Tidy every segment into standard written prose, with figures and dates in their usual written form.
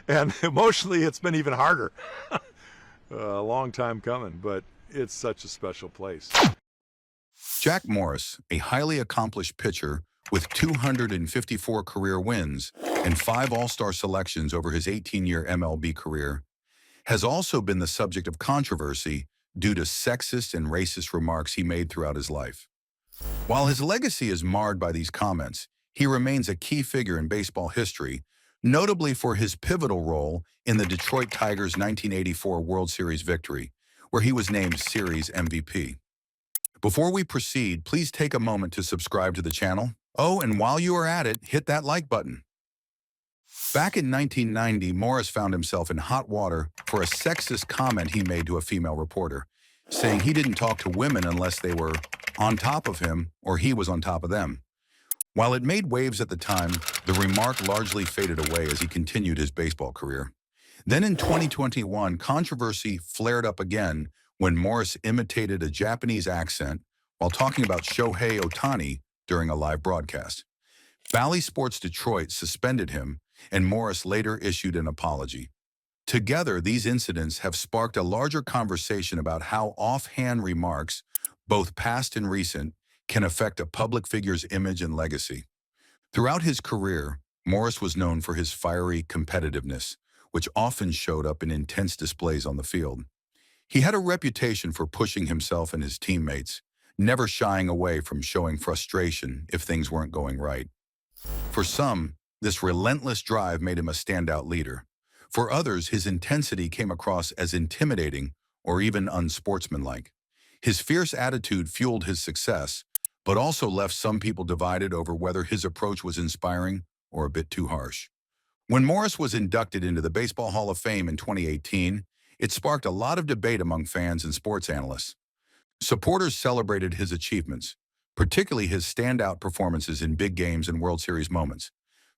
And emotionally, it's been even harder. A long time coming, but it's such a special place. Jack Morris, a highly accomplished pitcher with 254 career wins and 5 All-Star selections over his 18-year MLB career, has also been the subject of controversy due to sexist and racist remarks he made throughout his life. While his legacy is marred by these comments, he remains a key figure in baseball history, notably for his pivotal role in the Detroit Tigers' 1984 World Series victory, where he was named Series MVP. Before we proceed, please take a moment to subscribe to the channel. Oh, and while you are at it, hit that like button. Back in 1990, Morris found himself in hot water for a sexist comment he made to a female reporter, saying he didn't talk to women unless they were on top of him or he was on top of them. While it made waves at the time, the remark largely faded away as he continued his baseball career. Then in 2021, controversy flared up again when Morris imitated a Japanese accent while talking about Shohei Ohtani during a live broadcast. Bally Sports Detroit suspended him, and Morris later issued an apology. Together, these incidents have sparked a larger conversation about how offhand remarks, both past and recent, can affect a public figure's image and legacy. Throughout his career, Morris was known for his fiery competitiveness, which often showed up in intense displays on the field. He had a reputation for pushing himself and his teammates, never shying away from showing frustration if things weren't going right. For some, this relentless drive made him a standout leader. For others, his intensity came across as intimidating or even unsportsmanlike. His fierce attitude fueled his success, but also left some people divided over whether his approach was inspiring or a bit too harsh. When Morris was inducted into the Baseball Hall of Fame in 2018, it sparked a lot of debate among fans and sports analysts. Supporters celebrated his achievements, particularly his standout performances in big games and World Series moments.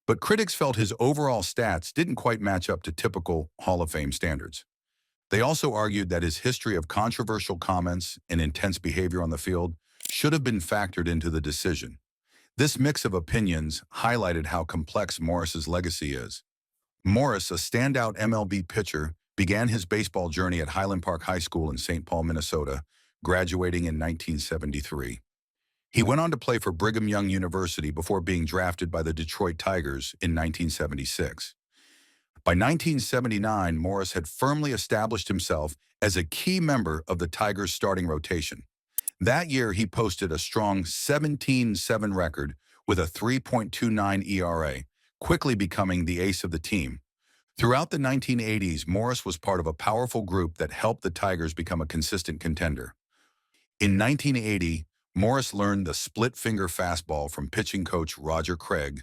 But critics felt his overall stats didn't quite match up to typical Hall of Fame standards. They also argued that his history of controversial comments and intense behavior on the field should have been factored into the decision. This mix of opinions highlighted how complex Morris's legacy is. Morris, a standout MLB pitcher, began his baseball journey at Highland Park High School in St. Paul, Minnesota, graduating in 1973. He went on to play for Brigham Young University before being drafted by the Detroit Tigers in 1976. By 1979, Morris had firmly established himself as a key member of the Tigers' starting rotation. That year, he posted a strong 17-7 record with a 3.29 ERA, quickly becoming the ace of the team. Throughout the 1980s, Morris was part of a powerful group that helped the Tigers become a consistent contender. In 1980, Morris learned the split-finger fastball from pitching coach Roger Craig,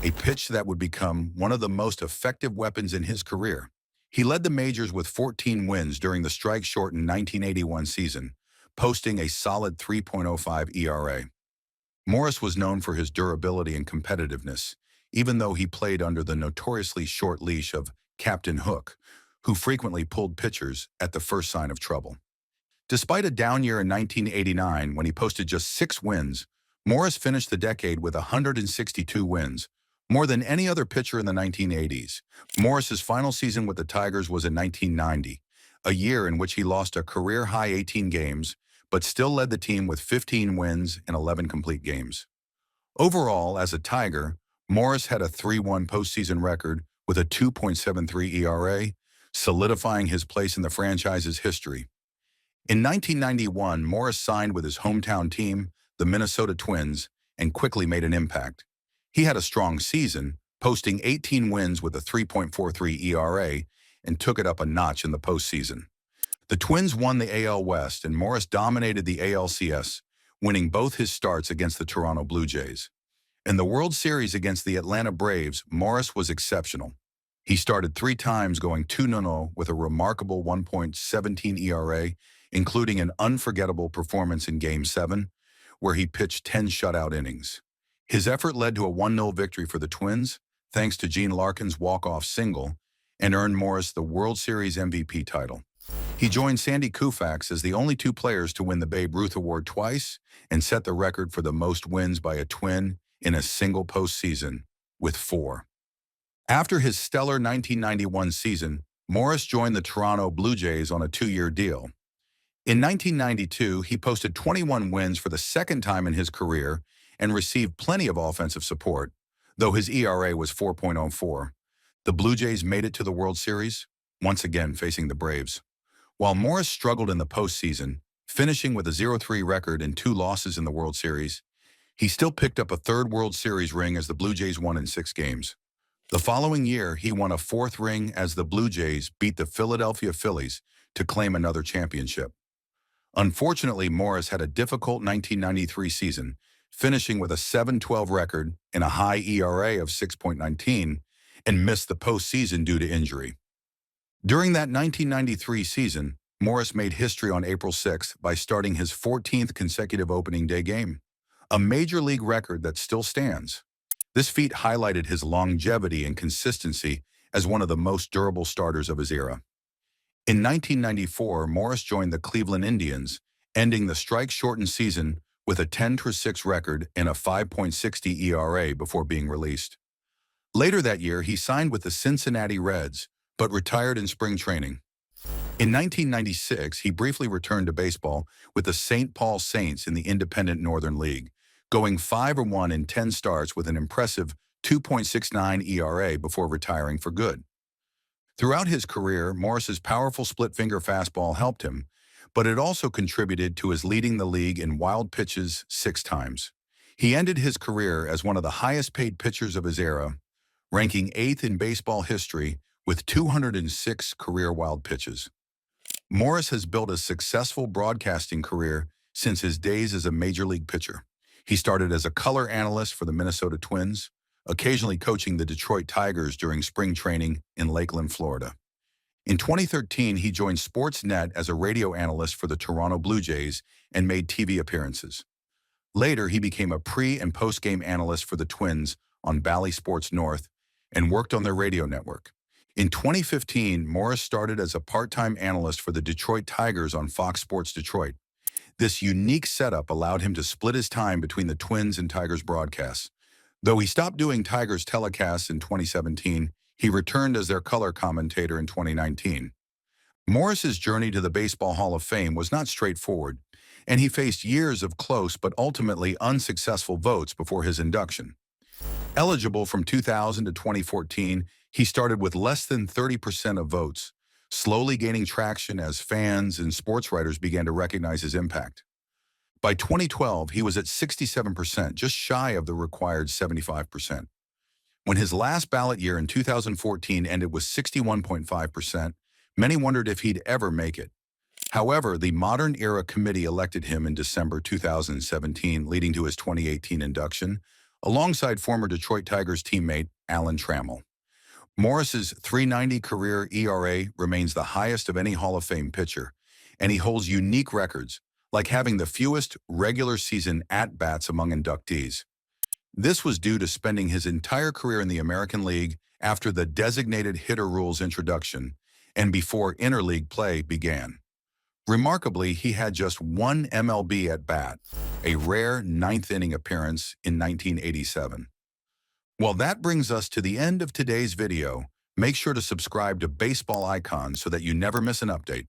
a pitch that would become one of the most effective weapons in his career. He led the majors with 14 wins during the strike-shortened 1981 season, posting a solid 3.05 ERA. Morris was known for his durability and competitiveness, even though he played under the notoriously short leash of Captain Hook, who frequently pulled pitchers at the first sign of trouble. Despite a down year in 1989 when he posted just 6 wins, Morris finished the decade with 162 wins, more than any other pitcher in the 1980s. Morris's final season with the Tigers was in 1990, a year in which he lost a career-high 18 games, but still led the team with 15 wins and 11 complete games. Overall, as a Tiger, Morris had a 3-1 postseason record with a 2.73 ERA, solidifying his place in the franchise's history. In 1991, Morris signed with his hometown team, the Minnesota Twins, and quickly made an impact. He had a strong season, posting 18 wins with a 3.43 ERA, and took it up a notch in the postseason. The Twins won the AL West, and Morris dominated the ALCS, winning both his starts against the Toronto Blue Jays. In the World Series against the Atlanta Braves, Morris was exceptional. He started 3 times, going 2-0 with a remarkable 1.17 ERA, including an unforgettable performance in Game 7, where he pitched 10 shutout innings. His effort led to a 1-0 victory for the Twins, thanks to Gene Larkin's walk-off single, and earned Morris the World Series MVP title. He joined Sandy Koufax as the only 2 players to win the Babe Ruth Award twice and set the record for the most wins by a Twin in a single postseason, with 4. After his stellar 1991 season, Morris joined the Toronto Blue Jays on a 2-year deal. In 1992, he posted 21 wins for the second time in his career and received plenty of offensive support, though his ERA was 4.04. The Blue Jays made it to the World Series, once again facing the Braves. While Morris struggled in the postseason, finishing with a 0-3 record and 2 losses in the World Series, he still picked up a third World Series ring as the Blue Jays won in 6 games. The following year, he won a 4th ring as the Blue Jays beat the Philadelphia Phillies to claim another championship. Unfortunately, Morris had a difficult 1993 season, finishing with a 7-12 record and a high ERA of 6.19, and missed the postseason due to injury. During that 1993 season, Morris made history on April 6th by starting his 14th consecutive opening day game, a major league record that still stands. This feat highlighted his longevity and consistency as one of the most durable starters of his era. In 1994, Morris joined the Cleveland Indians, ending the strike-shortened season with a 10-6 record and a 5.60 ERA before being released. Later that year, he signed with the Cincinnati Reds, but retired in spring training. In 1996, he briefly returned to baseball with the St. Paul Saints in the Independent Northern League, going 5-1 in 10 starts with an impressive 2.69 ERA before retiring for good. Throughout his career, Morris's powerful split-finger fastball helped him, but it also contributed to his leading the league in wild pitches 6 times. He ended his career as one of the highest-paid pitchers of his era, ranking 8th in baseball history with 206 career wild pitches. Morris has built a successful broadcasting career since his days as a major league pitcher. He started as a color analyst for the Minnesota Twins, occasionally coaching the Detroit Tigers during spring training in Lakeland, Florida. In 2013, he joined Sportsnet as a radio analyst for the Toronto Blue Jays and made TV appearances. Later, he became a pre- and post-game analyst for the Twins on Bally Sports North and worked on their radio network. In 2015, Morris started as a part-time analyst for the Detroit Tigers on Fox Sports Detroit. This unique setup allowed him to split his time between the Twins and Tigers broadcasts. Though he stopped doing Tigers telecasts in 2017, he returned as their color commentator in 2019. Morris's journey to the Baseball Hall of Fame was not straightforward, and he faced years of close but ultimately unsuccessful votes before his induction. Eligible from 2000 to 2014, he started with less than 30% of votes, slowly gaining traction as fans and sports writers began to recognize his impact. By 2012, he was at 67%, just shy of the required 75%. When his last ballot year in 2014 ended with 61.5%, many wondered if he'd ever make it. However, the Modern Era Committee elected him in December 2017, leading to his 2018 induction, alongside former Detroit Tigers teammate Alan Trammell. Morris's .390 career ERA remains the highest of any Hall of Fame pitcher, and he holds unique records, like having the fewest regular season at-bats among inductees. This was due to spending his entire career in the American League after the designated hitter rule's introduction and before interleague play began. Remarkably, he had just 1 MLB at-bat, a rare 9th-inning appearance in 1987. Well, that brings us to the end of today's video. Make sure to subscribe to Baseball Icon so that you never miss an update.